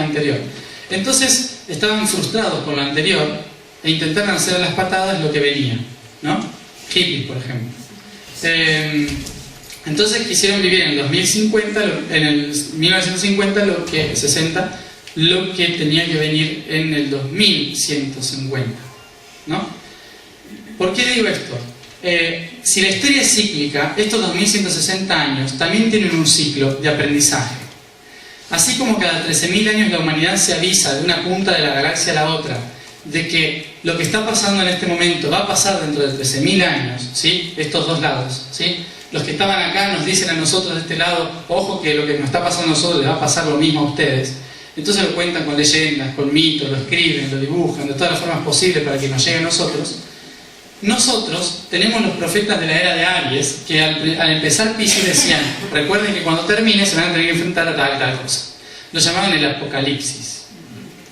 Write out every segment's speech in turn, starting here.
anterior. Entonces estaban frustrados por lo anterior e intentaron hacer a las patadas lo que venía, ¿no? Hippies, por ejemplo. Entonces quisieron vivir en el 2050, en el 1950, 60, lo que tenía que venir en el 2150, ¿no? ¿Por qué digo esto? Si la historia es cíclica, estos 2160 años también tienen un ciclo de aprendizaje. Así como cada 13.000 años la humanidad se avisa de una punta de la galaxia a la otra de que lo que está pasando en este momento va a pasar dentro de 13.000 años, ¿sí? Estos dos lados, ¿sí? Los que estaban acá nos dicen a nosotros de este lado, ojo que lo que nos está pasando a nosotros les va a pasar lo mismo a ustedes. Entonces lo cuentan con leyendas, con mitos, lo escriben, lo dibujan, de todas las formas posibles para que nos llegue a nosotros. Nosotros tenemos los profetas de la era de Aries que al empezar Piscis decían, recuerden que cuando termine se van a tener que enfrentar a tal cosa. Lo llamaban el apocalipsis,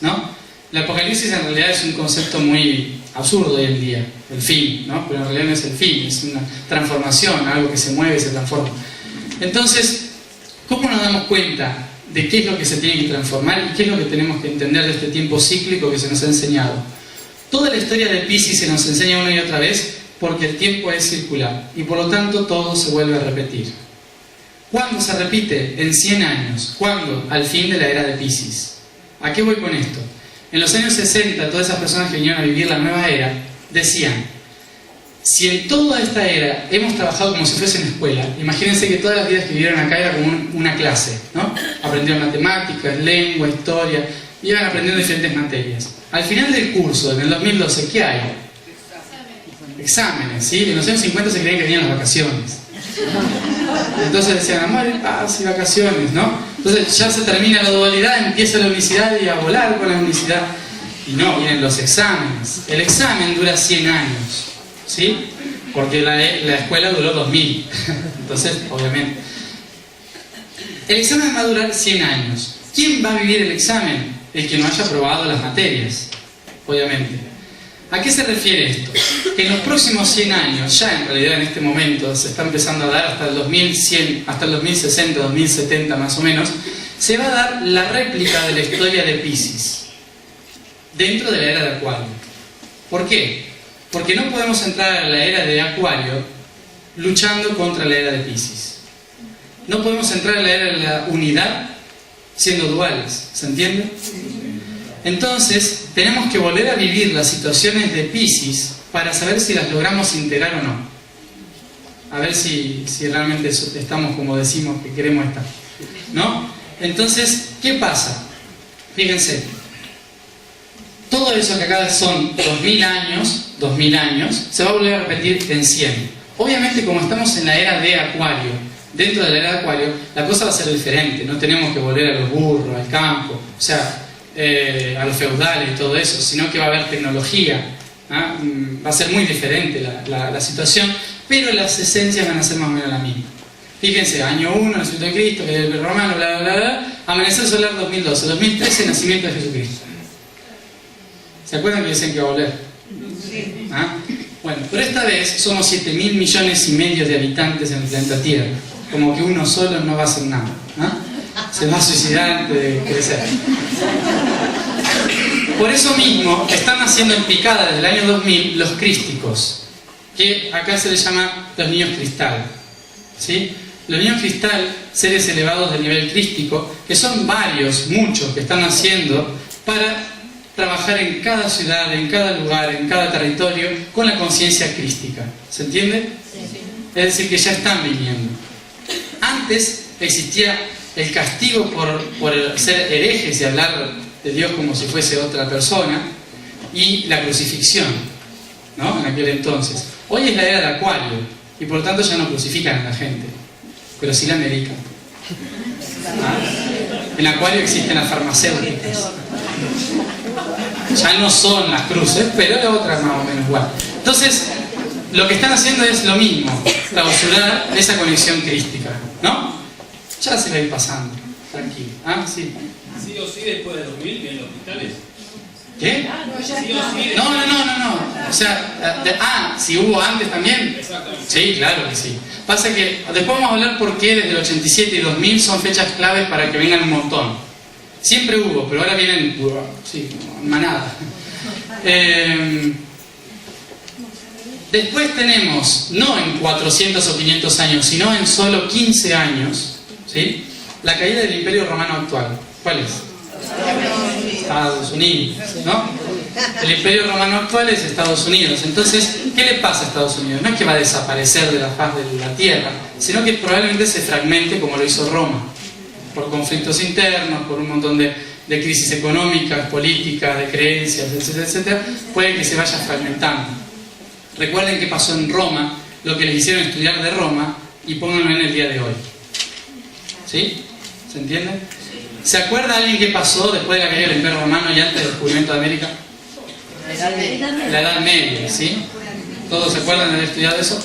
¿no? El apocalipsis en realidad es un concepto muy absurdo hoy en día, el fin, ¿no? Pero en realidad no es el fin, es una transformación, algo que se mueve y se transforma. Entonces, ¿cómo nos damos cuenta de qué es lo que se tiene que transformar y qué es lo que tenemos que entender de este tiempo cíclico que se nos ha enseñado? Toda la historia de Piscis se nos enseña una y otra vez porque el tiempo es circular y por lo tanto todo se vuelve a repetir. ¿Cuándo se repite? En 100 años. ¿Cuándo? Al fin de la era de Piscis. ¿A qué voy con esto? En los años 60, todas esas personas que vinieron a vivir la nueva era decían, si en toda esta era hemos trabajado como si fuese en escuela, imagínense que todas las vidas que vivieron acá era como una clase, ¿no? Aprendieron matemáticas, lengua, historia, iban aprendiendo diferentes materias. Al final del curso, en el 2012, ¿qué hay? Exámenes, ¿sí? En los años 50 se creían que venían las vacaciones. Entonces decían, amor, paz y vacaciones, ¿no? Entonces ya se termina la dualidad, empieza la unicidad y a volar con la unicidad. Y no, vienen los exámenes. El examen dura 100 años, ¿sí? Porque la escuela duró 2000. Entonces, obviamente. El examen va a durar 100 años. ¿Quién va a vivir el examen? El que no haya aprobado las materias, obviamente. ¿A qué se refiere esto? Que en los próximos 100 años, ya en realidad en este momento se está empezando a dar hasta el 2100, hasta el 2060, 2070 más o menos, se va a dar la réplica de la historia de Piscis dentro de la era de Acuario. ¿Por qué? Porque no podemos entrar a la era de Acuario luchando contra la era de Piscis. No podemos entrar a la era de la unidad siendo duales, ¿se entiende? Entonces, tenemos que volver a vivir las situaciones de Piscis para saber si las logramos integrar o no. A ver si realmente estamos como decimos que queremos estar, ¿no? Entonces, ¿qué pasa? Fíjense, todo eso que acá son 2000 años, se va a volver a repetir en 100. Obviamente, como estamos en la era de Acuario, dentro de la era de Acuario, la cosa va a ser diferente. No tenemos que volver a los burros, al campo, o sea, a los feudales y todo eso, sino que va a haber tecnología, ¿ah? Va a ser muy diferente la situación, pero las esencias van a ser más o menos las mismas. Fíjense, año 1, nacimiento de Cristo, que es el romano, bla, bla, bla, amanecer solar 2012, 2013, nacimiento de Jesucristo. ¿Se acuerdan que dicen que va a volver? Sí. ¿Ah? Bueno, pero esta vez somos 7.000 millones y medio de habitantes en el planeta Tierra. Como que uno solo no va a hacer nada, ¿no? Se va a suicidar antes de crecer. Por eso mismo están naciendo en picada desde el año 2000 los crísticos, que acá se les llama los niños cristal, ¿sí? Los niños cristal, seres elevados de nivel crístico, que son varios, muchos, que están naciendo para trabajar en cada ciudad, en cada lugar, en cada territorio, con la conciencia crística. ¿Se entiende? Sí. Es decir, que ya están viniendo. Antes existía el castigo por ser herejes y hablar de Dios como si fuese otra persona, y la crucifixión, ¿no? En aquel entonces. Hoy es la era de Acuario, y por lo tanto ya no crucifican a la gente, pero sí la medican. ¿Ah? En Acuario existen las farmacéuticas. Ya no son las cruces, pero otras más o menos igual. Entonces, lo que están haciendo es lo mismo, clausurar esa conexión crística, ¿no? Ya se va a ir pasando, tranquilo. ¿Ah? Sí. ¿Sí o sí después de 2000 vienen los cristales? ¿Qué? ¿Sí o sí? No. O sea, si hubo antes también. Exactamente. Sí, claro que sí. Pasa que después vamos a hablar por qué desde el 87 y 2000 son fechas claves para que vengan un montón. Siempre hubo, pero ahora vienen sí, manada. Después tenemos, no en 400 o 500 años, sino en solo 15 años, ¿sí?, la caída del Imperio Romano actual. ¿Cuál es? Estados Unidos, ¿no? El Imperio Romano actual es Estados Unidos. Entonces, ¿qué le pasa a Estados Unidos? No es que va a desaparecer de la faz de la tierra, sino que probablemente se fragmente como lo hizo Roma, por conflictos internos, por un montón de crisis económicas, políticas, de creencias, etcétera, etcétera. Puede que se vaya fragmentando. Recuerden qué pasó en Roma, lo que les hicieron estudiar de Roma, y pónganlo en el día de hoy. ¿Sí? ¿Se entiende? ¿Se acuerda alguien qué pasó después de la caída del Imperio Romano y antes del descubrimiento de América? La Edad Media, ¿sí? ¿Todos se acuerdan de haber estudiado eso?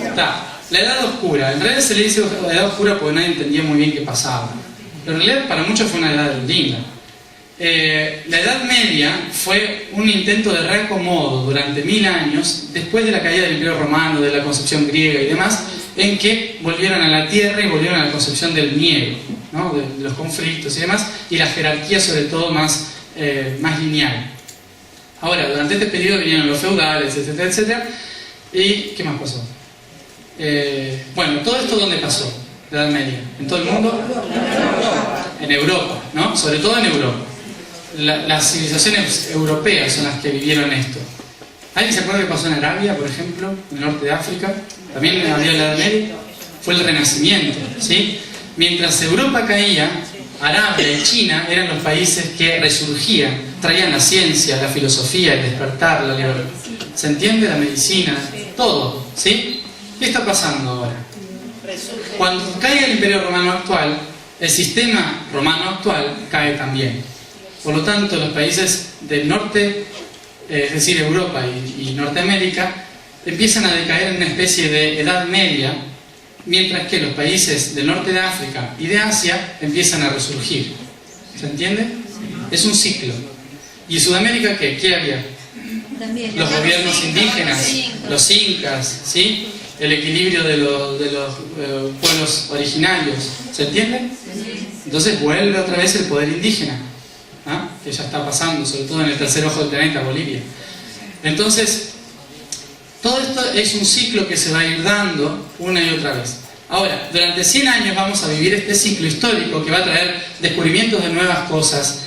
Está. La Edad Oscura. En realidad se le dice la Edad Oscura porque nadie entendía muy bien qué pasaba. Pero en realidad para muchos fue una edad linda. La Edad Media fue un intento de reacomodo durante 1000 años, después de la caída del Imperio Romano, de la concepción griega y demás, en que volvieron a la tierra y volvieron a la concepción del miedo, ¿no?, de los conflictos y demás, y la jerarquía sobre todo más lineal. Ahora, durante este periodo vinieron los feudales, etcétera, etcétera. ¿Y qué más pasó? Bueno, ¿todo esto dónde pasó? La Edad Media. ¿En todo el mundo? En Europa, ¿no? Sobre todo en Europa. Las civilizaciones europeas son las que vivieron esto. ¿Alguien se acuerda qué pasó en Arabia, por ejemplo? En el norte de África. También había la Edad Media. Fue el Renacimiento, ¿sí? Mientras Europa caía, Arabia y China eran los países que resurgían, traían la ciencia, la filosofía, el despertar, la libertad. ¿Se entiende? La medicina, todo, ¿sí? ¿Qué está pasando ahora? Cuando caiga el Imperio Romano actual, el sistema romano actual cae también. Por lo tanto, los países del norte, es decir, Europa y Norteamérica, empiezan a decaer en una especie de Edad Media, mientras que los países del norte de África y de Asia empiezan a resurgir. ¿Se entiende? Es un ciclo. ¿Y Sudamérica qué? ¿Qué había? Los gobiernos indígenas, los incas, ¿sí?, el equilibrio de los pueblos originarios. ¿Se entiende? Entonces vuelve otra vez el poder indígena, ¿ah?, que ya está pasando, sobre todo en el tercer ojo del planeta, Bolivia. Entonces, todo esto es un ciclo que se va a ir dando una y otra vez. Ahora, durante 100 años vamos a vivir este ciclo histórico que va a traer descubrimientos de nuevas cosas,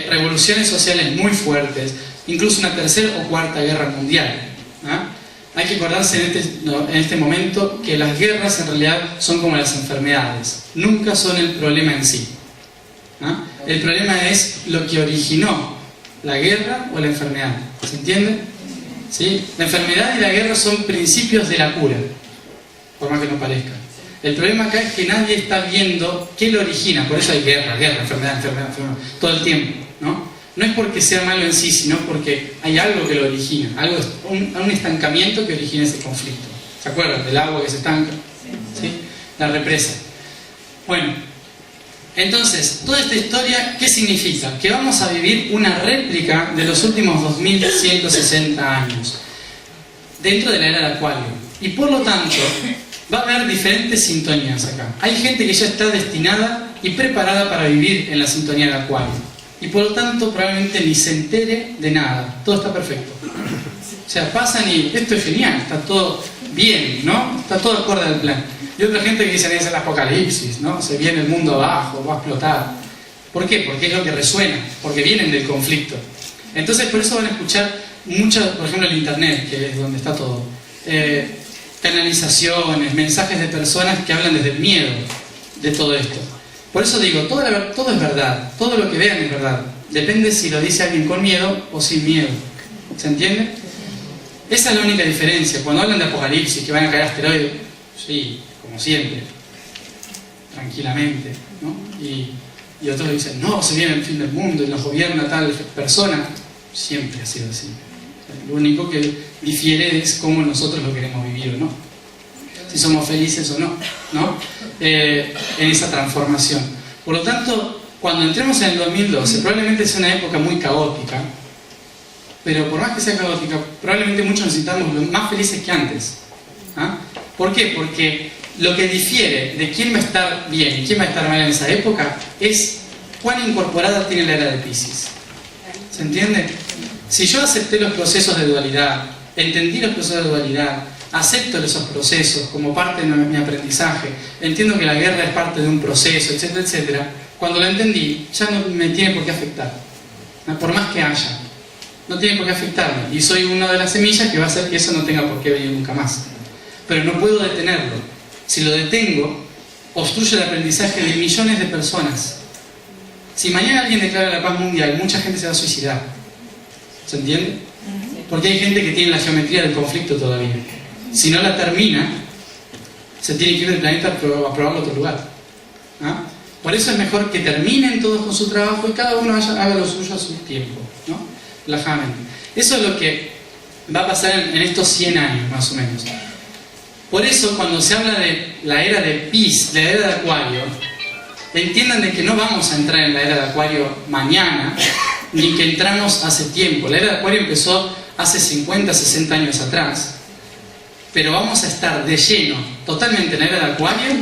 revoluciones sociales muy fuertes, incluso una tercera o cuarta guerra mundial, ¿ah? Hay que acordarse en este momento que las guerras en realidad son como las enfermedades, nunca son el problema en sí, ¿ah? El problema es lo que originó la guerra o la enfermedad. ¿Se entiende? ¿Sí? La enfermedad y la guerra son principios de la cura, por más que no parezca. El problema acá es que nadie está viendo qué lo origina. Por eso hay guerra, enfermedad, todo el tiempo, ¿no? No es porque sea malo en sí, sino porque hay algo que lo origina, un estancamiento que origina ese conflicto. ¿Se acuerdan? Del agua que se estanca, ¿sí? La represa. Bueno, entonces, toda esta historia, ¿qué significa? Que vamos a vivir una réplica de los últimos 2160 años, dentro de la era de Acuario. Y por lo tanto, va a haber diferentes sintonías acá. Hay gente que ya está destinada y preparada para vivir en la sintonía de Acuario. Y por lo tanto, probablemente ni se entere de nada. Todo está perfecto. O sea, pasan y esto es genial, está todo bien, ¿no? Está todo acorde al plan. Y otra gente que dice, es el apocalipsis, ¿no? Se viene el mundo abajo, va a explotar. ¿Por qué? Porque es lo que resuena, porque vienen del conflicto. Entonces, por eso van a escuchar muchas, por ejemplo, el internet, que es donde está todo. Canalizaciones, mensajes de personas que hablan desde el miedo de todo esto. Por eso digo, todo es verdad, todo lo que vean es verdad. Depende si lo dice alguien con miedo o sin miedo. ¿Se entiende? Esa es la única diferencia. Cuando hablan de apocalipsis, que van a caer asteroides, sí, como siempre, tranquilamente, ¿no? Y otros dicen, no, se viene el fin del mundo y nos gobierna tal persona. Siempre ha sido así. Lo único que difiere es cómo nosotros lo queremos vivir o no. Si somos felices o no, ¿no? En esa transformación. Por lo tanto, cuando entremos en el 2012, probablemente sea una época muy caótica, pero por más que sea caótica, probablemente muchos necesitamos los más felices que antes. ¿Ah? ¿Por qué? Porque lo que difiere de quién va a estar bien y quién va a estar mal en esa época es cuán incorporada tiene la era de Piscis. ¿Se entiende? Si yo acepté los procesos de dualidad, entendí los procesos de dualidad, acepto esos procesos como parte de mi aprendizaje, entiendo que la guerra es parte de un proceso, etcétera, etcétera, cuando lo entendí, ya no me tiene por qué afectar, ¿no? Por más que haya, no tiene por qué afectarme, y soy una de las semillas que va a hacer que eso no tenga por qué venir nunca más. Pero no puedo detenerlo. Si lo detengo, obstruye el aprendizaje de millones de personas. Si mañana alguien declara la paz mundial, mucha gente se va a suicidar. ¿Se entiende? Porque hay gente que tiene la geometría del conflicto todavía. Si no la termina, se tiene que ir del planeta a probarlo a otro lugar. ¿Ah? Por eso es mejor que terminen todos con su trabajo y cada uno haga lo suyo a su tiempo, ¿no? Relajadamente. Eso es lo que va a pasar en estos 100 años, más o menos. Por eso, cuando se habla de la era de Piscis, la era de Acuario, entiendan de que no vamos a entrar en la era de Acuario mañana, ni que entramos hace tiempo. La era de Acuario empezó hace 50, 60 años atrás, pero vamos a estar de lleno, totalmente en la era de Acuario,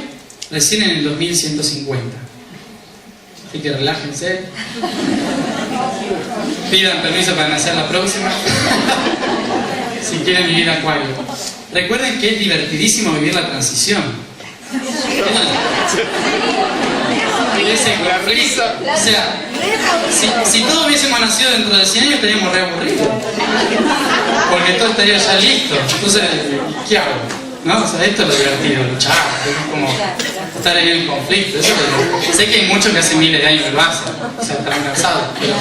recién en el 2150. Así que relájense, pidan permiso para nacer la próxima, si quieren vivir Acuario. Recuerden que es divertidísimo vivir la transición. O sea, si todos hubiésemos nacido dentro de 100 años estaríamos re aburridos, porque todo estaría ya listo. Entonces, ¿qué hago? ¿No? O sea, esto es lo divertido, luchar, es como estar ahí en conflicto. Eso sé que hay muchos que hace miles de años que lo hacen, o sea, están cansados, pero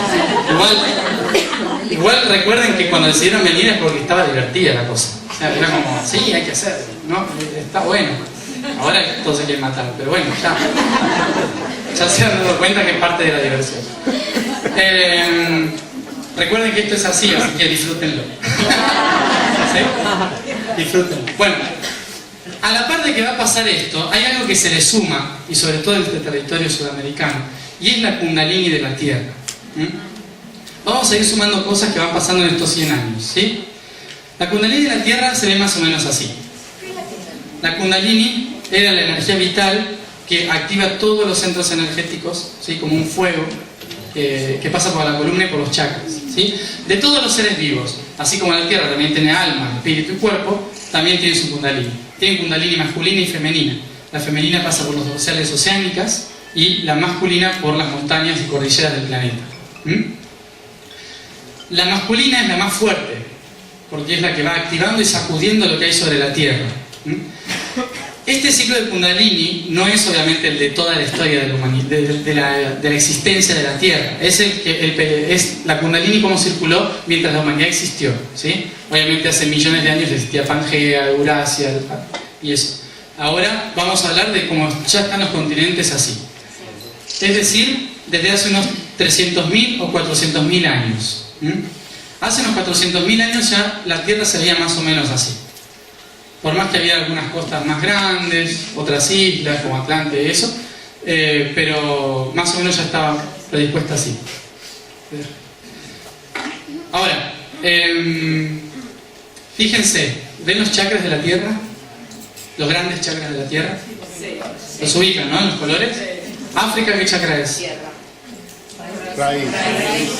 igual recuerden que cuando decidieron venir es porque estaba divertida la cosa. O sea, era como, sí, hay que hacer, ¿no? Está bueno. Ahora todos se quieren matar, pero bueno, ya se han dado cuenta que es parte de la diversión. Recuerden que esto es así que disfrútenlo. ¿Sí? Disfrútenlo. Bueno, a la par de que va a pasar esto, hay algo que se le suma, y sobre todo en este territorio sudamericano, y es la Kundalini de la Tierra. Vamos a ir sumando cosas que van pasando en estos 100 años, ¿sí? La Kundalini de la Tierra se ve más o menos así. La Kundalini era la energía vital que activa todos los centros energéticos, ¿sí? Como un fuego que pasa por la columna y por los chakras, ¿sí? De todos los seres vivos, así como la Tierra también tiene alma, espíritu y cuerpo, también tiene su Kundalini. Tiene Kundalini masculina y femenina. La femenina pasa por los dorsales oceánicas y la masculina por las montañas y cordilleras del planeta. La masculina es la más fuerte, porque es la que va activando y sacudiendo lo que hay sobre la Tierra. Este ciclo de Kundalini no es obviamente el de toda la historia de la humanidad, de la existencia de la Tierra. Es es la Kundalini como circuló mientras la humanidad existió, ¿sí? Obviamente hace millones de años existía Pangea, Eurasia y eso. Ahora vamos a hablar de cómo ya están los continentes así. Es decir, desde hace unos 300.000 o 400.000 años. Hace unos 400.000 años ya la Tierra se veía más o menos así. Por más que había algunas costas más grandes, otras islas como Atlante y eso, pero más o menos ya estaba predispuesta así. Ahora, fíjense, ¿ven los chakras de la Tierra? Los grandes chakras de la Tierra. Los ubican, ¿no? En los colores. África, ¿qué chakra es?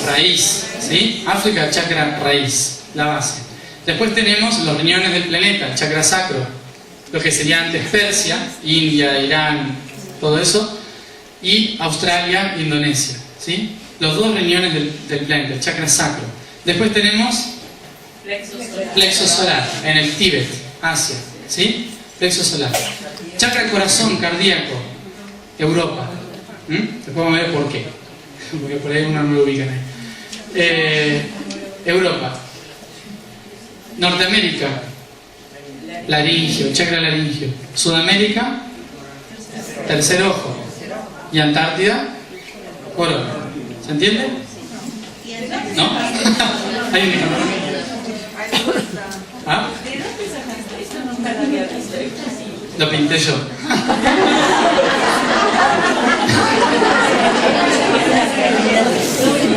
Raíz, ¿sí? África, chakra raíz, la base. Después tenemos los riñones del planeta, el chakra sacro, lo que sería antes Persia, India, Irán, todo eso, y Australia, Indonesia, ¿sí? Los dos riñones del planeta, el chakra sacro. Después tenemos plexo solar, en el Tíbet, Asia, ¿sí? Plexo solar. Chakra corazón, cardíaco, Europa. Después vamos a ver por qué, porque por ahí uno no lo ubican ahí. Europa. Norteamérica, laringio, chakra laringio. Sudamérica, tercer ojo. Y Antártida, corona. ¿Se entiende? ¿No? Hay un ejemplo. ¿Ah? Lo pinté yo.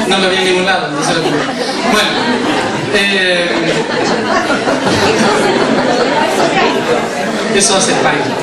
No lo vi en ningún lado, entonces lo pinté. Bueno, eso hace falta.